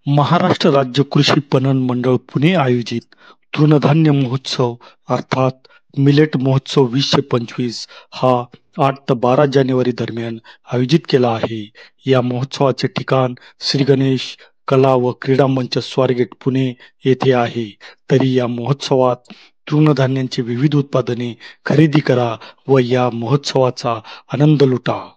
महाराष्ट्र राज्य कृषी पणन मंडळ पुणे आयोजित तृणधान्य महोत्सव अर्थात मिलेट महोत्सव 2025 हा 8 ते 12 जानेवारी दरम्यान आयोजित केला आहे. या महोत्सवाचे ठिकाण श्री गणेश कला व क्रीडा मंच स्वारगेट पुणे येथे आहे. तरी या महोत्सवात तृणधान्यांची विविध उत्पादने खरेदी करा व या महोत्सवाचा आनंद लुटा.